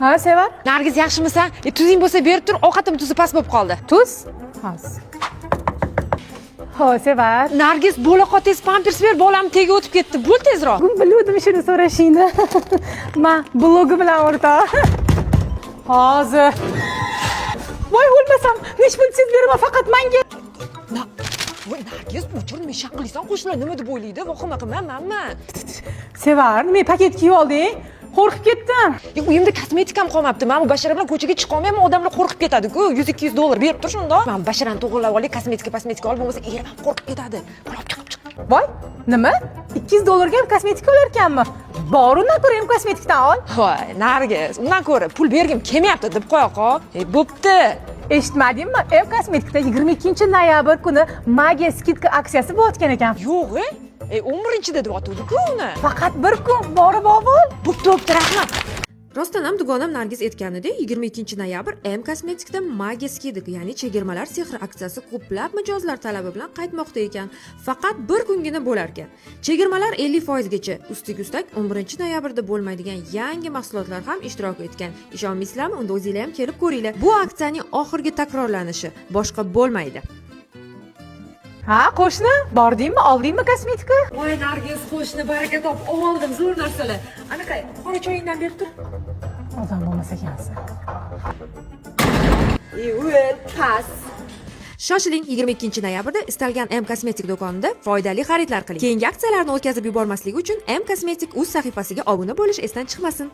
Ha, Sevar? Nargiz, yaxshimisan? Tuzing bo'lsa berib tur, ovqatim tuzi past bo'lib qoldi. Tuz? Hozir. Ho, Sevar. Nargiz, bo'la qotiz pampers ber, bolam tegi o'tib ketdi. Bo'l tezroq. Biluvdim shuni so'rashingni. Ma blogi bilan o'rtoq. Hozir. Voy, o'lmasam, hech pulsiz beraman, faqat menga. Voy, Nargiz, o'chir, nima shaq qilsan? Qo'shnilar nima deb o'ylaydi? Vahima qilmayman. Sevar, nima paket kiyib olding? Qo'rqib ketdim. Uyimda kosmetikam qolmabdi. Men bu bashara bilan ko'chaga chiqa olmayman, odamlar qo'rqib ketadi-ku. 100-200 dollar berib tur shunda. Men basharani to'g'rilab olay, kosmetika olib bo'lmasa, erim ham qo'rqib ketadi. Olib chiqib chiq. Voy, nima? 200 dollarga ham kosmetika olar ekanmi? Bor, undan ko'ra ham kosmetikdan ol. Voy, Nargiz, undan ko'ra pul bergim kelmayapti deb qo'ya qol. Bo'pti. Eshitmadingmi? Kosmetikda 22-noyabr kuni magiya skidka aksiyasi bo'layotgan ekan. Yo'q, 11-da deb aytuvdi-ku uni. Faqat bir kun borib ol. Bo'pti, rahmat. Rostdan ham dugonam Nargiz aytganidek, 22-noyabr M Kosmetikda magiya skidka, ya'ni chegirmalar sehri aksiyasi ko'plab mijozlar talabi bilan qaytmoqda ekan. Faqat bir kungina bo'lar ekan. Chegirmalar 50% gacha. Ustiga-ustak 11-noyabrda bo'lmaydigan yangi mahsulotlar ham ishtirok etgan. Ishonmaysizlarmi? Unda o'zingizlar ham kelib ko'ringlar. Bu aksiyaning oxirgi takrorlanishi, boshqa bo'lmaydi. Ha, qo'shni, bordingmi? Oldingmi kosmetika? Voy, Nargiz, qo'shni baraka top, oldim, zo'r narsalar. Anaqa, qora choyingdan berib tur. Odam bo'lmas ekansan. Pas. Shoshiling, 22-noyabrda istalgan M Kosmetik do'konida foydali xaridlar qiling. Keyingi aksiyalarni o'tkazib yubormaslik uchun M Kosmetik o'z sahifasiga obuna bo'lish esdan chiqmasin.